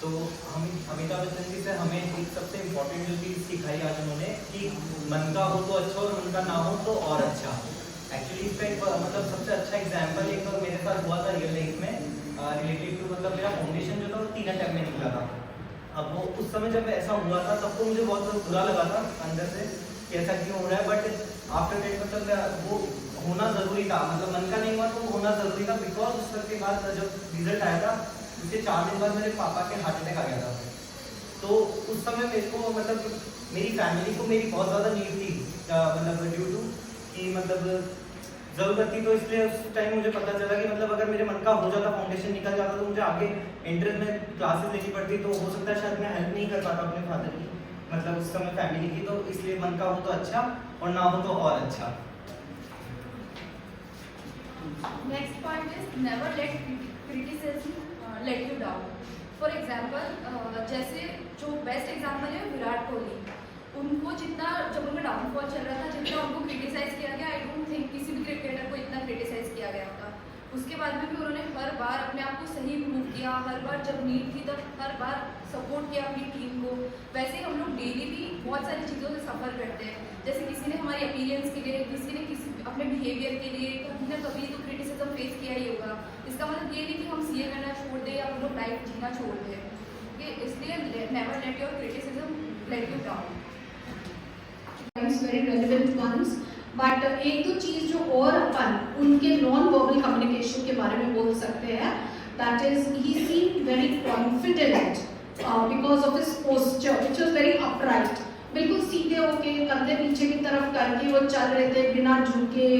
तो हम अमिताभ बच्चन जी से हमें एक सबसे इम्पोर्टेंट जो चीज़ सिखाई आज उन्होंने कि मन का हो तो अच्छा और मन का ना हो तो और अच्छा। एक्चुअली इसका एक मतलब सबसे अच्छा एग्जाम्पल एक मेरे साथ हुआ था रियल लाइफ में रिलेटेड टू मतलब मेरा फाउंडेशन जो था वो 3 अटेम्प्ट में निकला था। अब वो उस समय जब ऐसा हुआ था तब तो मुझे बहुत बुरा लगा था अंदर से कि ऐसा क्यों हो रहा है, बट आफ्टर डेट मतलब वो होना ज़रूरी था, मतलब मन का नहीं हुआ तो होना ज़रूरी था। बिकॉज उसके बाद जब रिजल्ट आया था उसके 4 दिन बाद मेरे पापा के हार्ट अटैक आ गया था। तो उस समय मेरे को मतलब मेरी फैमिली को मेरी बहुत ज़्यादा नीड थी, मतलब ड्यू टू कि मतलब ज़रूरत थी। तो इसलिए उस टाइम मुझे पता चला कि मतलब अगर मेरे मन का हो जाता, फाउंडेशन निकल जाता तो मुझे आगे एंट्रेंस में क्लासेस लेनी पड़ती, तो हो सकता है शायद मैं हेल्प नहीं कर पाता अपने फादर की, मतलब उस समय फैमिली की। तो इसलिए मन का हो तो अच्छा और ना हो तो और अच्छा। Next point is never let criticism let you down. For example, जैसे जो बेस्ट एग्जाम्पल है विराट कोहली, उनको जितना जब उनका डाउनफॉल चल रहा था, जितना उनको क्रिटिसाइज किया गया, आई डोंट थिंक किसी भी क्रिकेटर को इतना क्रिटिसाइज किया गया होता। उसके बाद में भी उन्होंने हर बार अपने आप को सही प्रूव किया, हर बार जब नीड थी तब हर बार सपोर्ट किया अपनी टीम को। वैसे ही हम लोग डेली भी बहुत सारी चीज़ों से सफ़र करते हैं, जैसे किसी ने हमारी अपीयरेंस के लिए, किसी ने किसी अपने बिहेवियर के लिए कभी ना कभी तो क्रिटिसिज्म फेस किया ही होगा। इसका मतलब ये नहीं कि हम सीए करना छोड़ दें या हम लोग लाइफ जीना छोड़ दें, कि इसलिए never let your criticism let you down. Very relevant ones, but एक दो चीज जो और अपन उनके नॉन वर्बल कम्युनिकेशन के बारे में बोल सकते हैं, that is he seemed very confident because of his posture which was very upright. बिल्कुल सीधे होके कंधे पीछे की तरफ करके वो चल रहे थे, बिना झुके,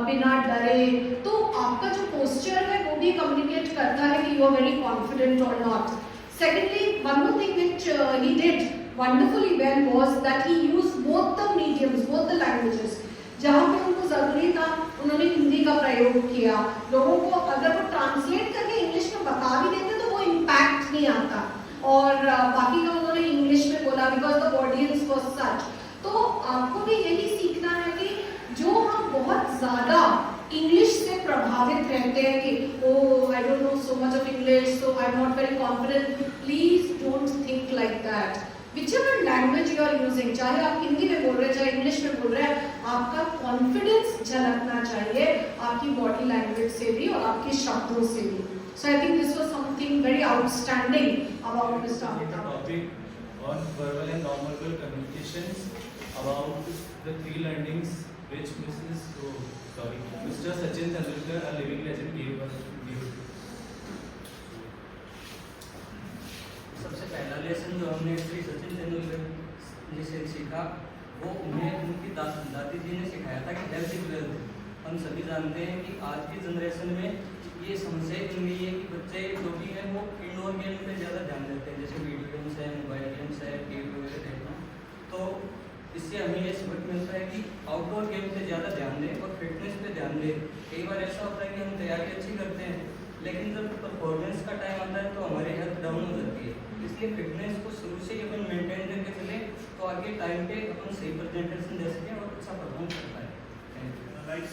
बिना डरे। तो आपका जो पोस्चर है वो भी कम्युनिकेट करता है कि यू आर वेरी कॉन्फिडेंट और not. Secondly, one more thing which he did wonderfully well was that he used both the mediums, both the languages. जहाँ पे उनको जरूरी था उन्होंने हिंदी का प्रयोग किया। लोगों को अगर वो ट्रांसलेट करके इंग्लिश में बता भी देते तो वो इम्पैक्ट नहीं आता, और बाकी का उन्होंने इंग्लिश में बोला because the audience was such. तो आपको भी यही सीखना है कि जो हम बहुत ज़्यादा इंग्लिश से प्रभावित रहते हैं कि oh I don't know so much of English so I am not very confident, please don't think like that. Whichever language you are using, चाहे आप हिंदी में बोल रहे हैं चाहे इंग्लिश में बोल रहे हैं, आपका कॉन्फिडेंस झलकना चाहिए आपकी बॉडी लैंग्वेज से भी और आपके शब्दों से भी। So I think this was something very outstanding about mister Amitabh. Topic on verbal and non verbal communications about the 3 learnings which Mr. Sachin Tendulkar, a living legend, gave us. सबसे पहला lesson जो हमने श्री सचिन तेंदुलकर जी से सीखा वो उन्हें उनकी दादी जी ने सिखाया था कि हेल्थ इज वेल्थ। हम सभी जानते हैं कि आज की जनरेशन में ये समस्या इतनी है कि बच्चे जो भी हैं वो इंडोर गेम पे ज़्यादा ध्यान देते हैं, जैसे वीडियो गेम्स है, मोबाइल गेम्स है, टीवी वगैरह देखना। तो इससे हमें ये सबक मिलता है कि आउटडोर गेम पे ज़्यादा ध्यान दें और फिटनेस पे ध्यान दें। कई बार ऐसा होता है कि हम तैयारी अच्छी करते हैं लेकिन जब परफॉर्मेंस का टाइम आता है तो हमारी हेल्थ डाउन हो जाती है। इसलिए फिटनेस को शुरू से ही अपन मेंटेन करके चलें तो आगे टाइम पे अपन सही प्रेजेंटेशन दे सकें और अच्छा परफॉर्म कर पाएँ। Like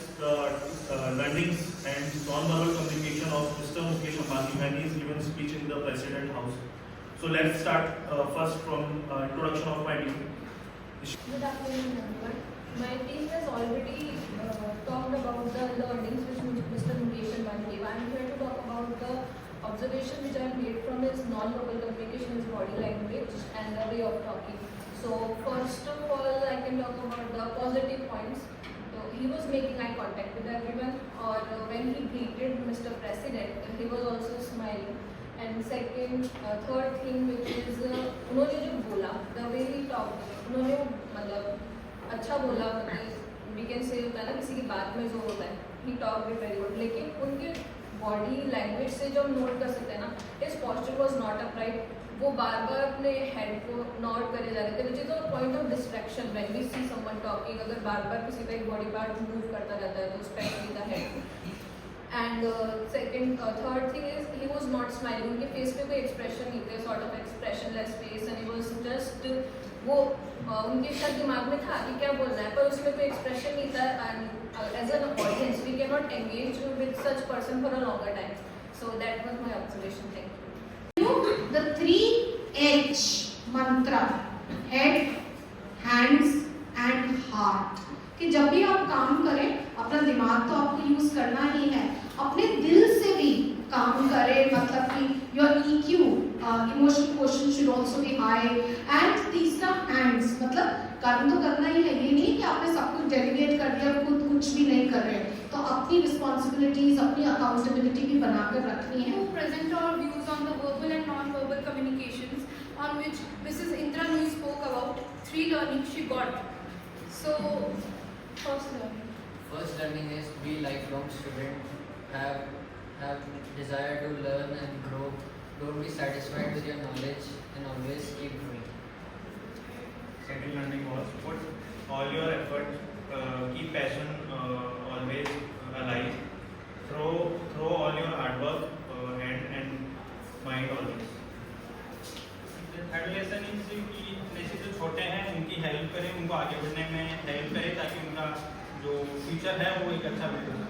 learnings and non-verbal communication of Mr. Mukesh Ambani when he is given speech in the President House. So let's start first from introduction of my team. Good afternoon, everyone. My team has already talked about the learnings which Mr. Mukesh Ambani gave. I am here to talk about the observation which I made from his non-verbal communication, his body language and the way of talking. So first of all, I can talk about the positive points. So he was making eye contact with everyone, or when he greeted Mr. President, he was also smiling. And second, third thing which is उन्होंने जो बोला, the way he talked, उन्होंने मतलब अच्छा बोला, मतलब we can say होता है ना किसी की बात में जो होता है, he talked it very good, लेकिन उनके बॉडी लैंग्वेज से जो हम नोट कर सकते हैं ना, his posture was not upright, वो बार बार अपने हेड को नॉट करे जा रहे थे, which is a point of distraction when we see someone talking। अगर बार बार किसी का एक बॉडी पार्ट मूव करता रहता है तो specially the head. And third thing is he was not smiling, उनके फेस पे कोई एक्सप्रेशन नहीं थे, sort of expressionless face, and he was just वो उनके शायद दिमाग में था कि क्या बोल रहा है पर उसमें कोई एक्सप्रेशन नहीं था। And as an audience we can not engage with such person for a longer time. So that was my observation. Thank you. The 3H mantra, head, hands and heart, कि जब भी आप काम करें अपना दिमाग तो आपको यूज करना ही है, अपने दिल से भी काम करें, मतलब कि your EQ emotional question should also be high. And तीसरा हैंड्स, मतलब काम तो करना ही है, ये नहीं कि आपने सब कुछ डेलीगेट कर दिया खुद कुछ भी नहीं कर रहे, तो अपनी रिस्पॉन्सिबिलिटीज अपनी अकाउंटेबिलिटी भी बनाकर रखनी है। To present our views on the verbal and non-verbal communications, on which Mrs. Indra Nui spoke about 3 learnings she got. So, first learning. First learning is be lifelong student. Have desire to learn and grow. Don't be satisfied with your knowledge and always keep growing. Second learning was put all your effort, keep passion always alive. Throw all your hard work, hand and mind always. Third lesson is कि जैसे जो छोटे हैं उनकी help करें, उनको आगे बढ़ने में हेल्प करें ताकि उनका जो फ्यूचर है वो एक अच्छा बेटर हो।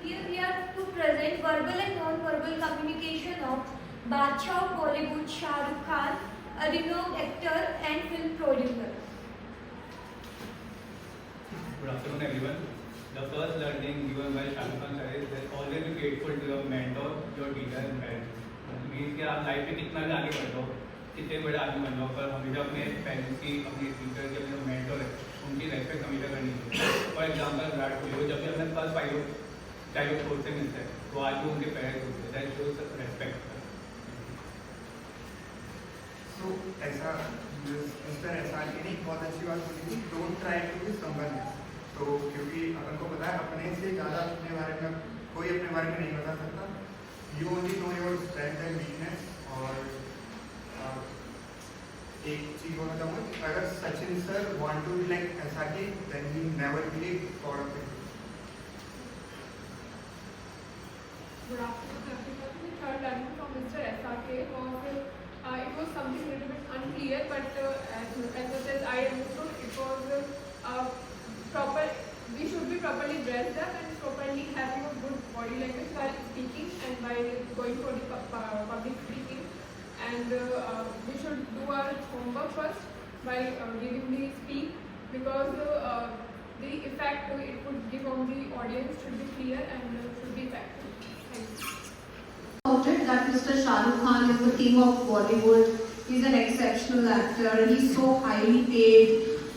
Here we are to present verbal and non-verbal communication of Badshah of Bollywood, Shah Rukh Khan, a renowned actor and film producer. Good afternoon everyone. The first learning given by Shah Rukh Khan sir is that always be grateful to your mentor, your teacher and parents. Means कि आप life में कितना भी आगे बढ़ जाओ, कितने बड़े आदमी बन जाओ, पर हमेशा अपने पेरेंट्स की, अपने टीचर की, अपने मेंटर है उनकी रेस्पेक्ट हमेशा करनी चाहिए। फॉर एग्जाम्पल विराट कोहली, जब भी अपने फर्स्ट 5 चाहे वो स्पोर्ट्स से मिलते हैं तो आज वो उनके पेरेंट्स होते हैं, दैट शोज रेस्पेक्ट। सो ऐसा मिस्टर एहसान की नहीं बहुत अच्छी बात बोली थी, don't try to be someone. तो क्योंकि अपन को पता है अपने से ज़्यादा अपने बारे में कोई अपने बारे में नहीं बता सकता, you only know your strength and weakness. और एक चीज़ बोलना चाहूँगा, अगर Sachin sir want to be like Ehsaan, then he never be god of it. Good afternoon, everyone. The third learning from Mr. S.R.K. was it was something a little bit unclear, but as much as I understood, it was proper. We should be properly dressed up and properly having a good body language while speaking and while going for the public speaking. And we should do our homework first while giving the speak, because the effect it would give on the audience should be clear and should be effective. About it that Mr. Shah Rukh Khan is the king of Bollywood. He's an exceptional actor. He's so highly paid,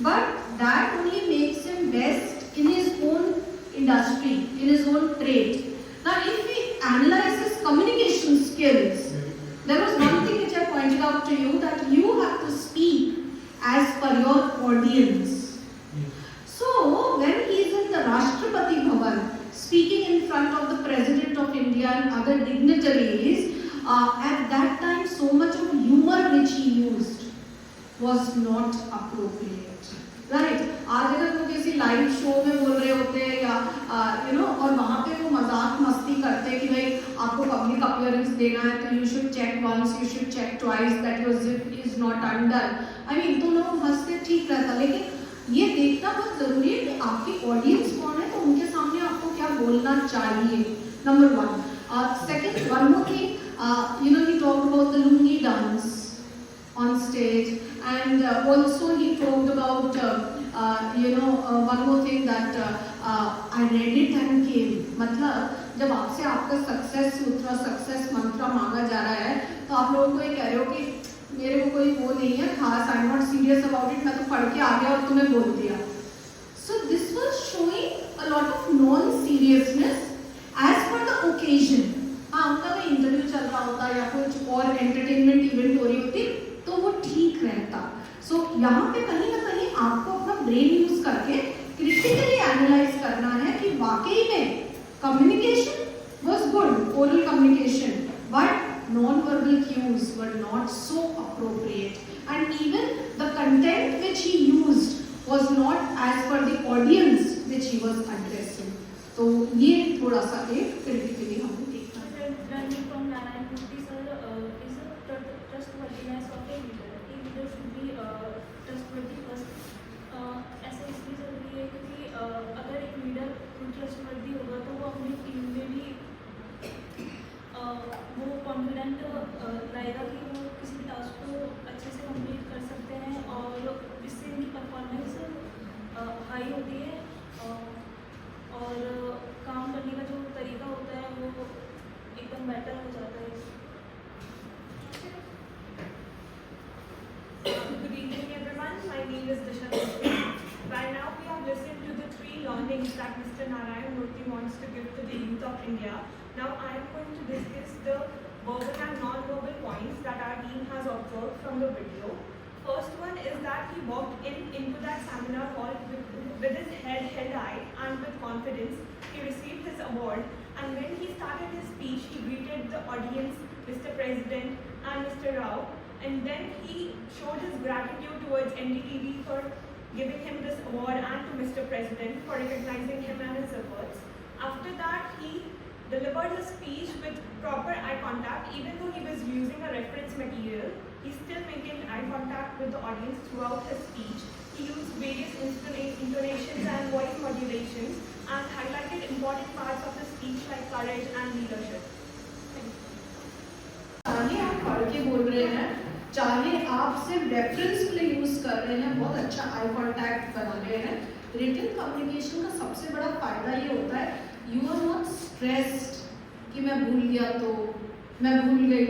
but that only makes him best in his own industry, in his own trade. Now, if we analyze his communication skills, there was one thing which I pointed out to you, that you have to speak as per your audience. So, when he is in the Rashtrapati Bhavan, speaking in front of the President of India and other dignitaries, at that time so much of humor which he used was not appropriate, right? आज अगर वो किसी live show में बोल रहे होते हैं या और वहाँ पे वो मजाक मस्ती करते हैं कि भाई आपको पब्लिक अपीयरेंस देना है तो you should check once, you should check twice that your zip is not undone, I mean तो लोग हंसते ठीक रहता, लेकिन ये देखना बहुत जरूरी है कि आपकी ऑडियंस कौन है, तो उनके सामने आपको क्या बोलना चाहिए, number 1. Second, one more thing, he talked about the lungi dance on stage, and also he talked about one more thing that I read it and came. मतलब जब आपसे आपका सक्सेस मंत्र मांगा जा रहा है तो आप लोगों को ये कह रहे हो कि मेरे को कोई वो नहीं है खास, आई am not serious about it, मैं तो पढ़ के आ गया और तुम्हें बोल दिया. So this was showing a lot of non seriousness as per the occasion. हाँ, उनका कोई इंटरव्यू चल रहा होता या कुछ और एंटरटेनमेंट इवेंट हो रही होती तो वो ठीक रहता. सो यहाँ पे कहीं ना कहीं आपको अपना ब्रेन यूज करके क्रिटिकली एनालाइज करना है कि वाकई में communication was good, oral communication, but non-verbal cues were not so appropriate, and even the content which he used was not as per the audience which he was addressing. तो ये थोड़ा सा एक critically हमें देखना है. Learning from Narayan Murthy sir is a trustworthiness of a leader. A leader should be trustworthy first. ऐसा इसलिए जरूरी है क्योंकि अगर एक लीडर ट्रस्टवर्दी होगा तो वो अपनी टीम में भी वो कॉन्फिडेंट लाएगा कि परफॉर्मेंस हाई होती है और काम करने का जो तरीका होता है वो एकदम बेटर हो जाता है। Good evening everyone, my name is Disha Mistry. By now we have listened to the 3 learnings that Mr. Narayan Murthy wants to give to the youth of India. Now I am going to discuss the verbal and non-verbal points that our team has observed from the video. First one is that he walked into that seminar hall with his head held high and with confidence. He received his award, and when he started his speech, he greeted the audience, Mr. President and Mr. Rao, and then he showed his gratitude towards NDTV for giving him this award and to Mr. President for recognizing him and his efforts. After that, he delivered his speech with proper eye contact. Even though he was using a reference material, he still maintained eye contact with the audience throughout his speech. He used various intonations and voice modulations and highlighted important parts of the speech like courage and leadership. चाहे आप पढ़ के बोल रहे हैं, चाहे आप सिर्फ रेफरेंस के लिए यूज कर रहे हैं, बहुत अच्छा आई कांटेक्ट बना रहे हैं। रिटन कम्युनिकेशन का सबसे बड़ा फायदा ये होता है, यू आर नॉट स्ट्रेस्ड कि मैं भूल गया तो, मैं भूल गई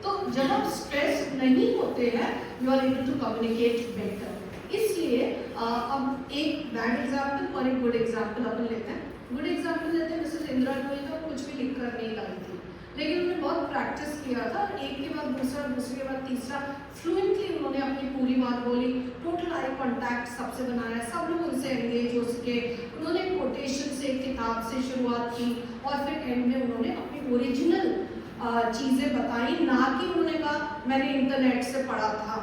तो जब आप स्ट्रेस नहीं होते हैं, you are able to communicate better. इसलिए अब एक बैड एग्जाम्पल और एक गुड एग्जाम्पल अपन लेते हैं। गुड एग्जाम्पल लेते हैं, मिसेस इंदिरा गोयल तो कुछ भी लिख कर नहीं लाई थी, लेकिन उन्होंने बहुत प्रैक्टिस किया था, एक के बाद दूसरा, दूसरे के बाद तीसरा, फ्लुएंटली उन्होंने अपनी पूरी बात बोली, टोटल आई कांटेक्ट सबसे बनाया, सब लोग उनसे एंगेज हो सके। उन्होंने कोटेशन से, किताब से शुरुआत की और फिर एंड में उन्होंने अपनी ओरिजिनल चीज़ें बताई, ना कि उन्होंने कहा मैंने इंटरनेट से पढ़ा था,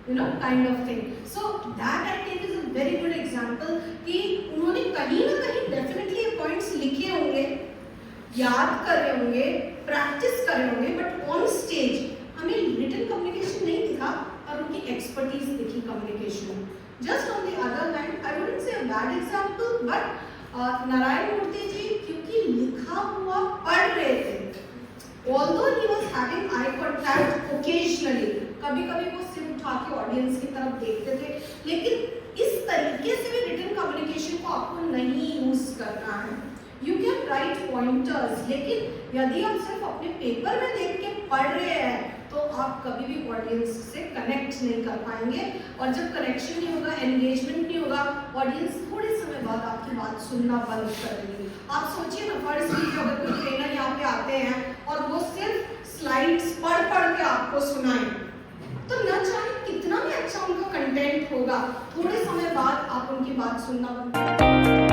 you know, kind of thing. So that I think is a very good example कि उन्होंने कहीं ना कहीं डेफिनेटली पॉइंट्स लिखे होंगे, याद कर रहे होंगे, प्रैक्टिस कर रहे होंगे, बट ऑन स्टेज हमें रिटन कम्युनिकेशन नहीं दिखा और उनकी एक्सपर्टीज दिखी communication. Just on the other hand, I wouldn't say a bad example, but Narayana Murthy ji क्योंकि लिखा हुआ पढ़ रहे थे, although he was having eye contact occasionally, कभी-कभी वो सिर उठा के ऑडियंस की तरफ देखते थे, लेकिन इस तरीके से भी रिटन कम्युनिकेशन को आपको नहीं यूज करना है। यू कैन राइट पॉइंटर्स, लेकिन यदि आप सिर्फ अपने पेपर में देख के पढ़ रहे हैं तो आप कभी भी ऑडियंस से कनेक्ट नहीं कर पाएंगे, और जब कनेक्शन नहीं होगा, एंगेजमेंट नहीं होगा, ऑडियंस थोड़े समय बाद आपकी बात सुनना बंद कर देगी। आप सोचिए ना, फर्स्ट वीक अगर कोई ट्रेनर यहाँ पे आते हैं और वो सिर्फ स्लाइड्स पढ़ के आपको सुनाएं, तो न जाने कितना भी अच्छा उनका कंटेंट होगा, थोड़े समय बाद आप उनकी बात सुनना बंद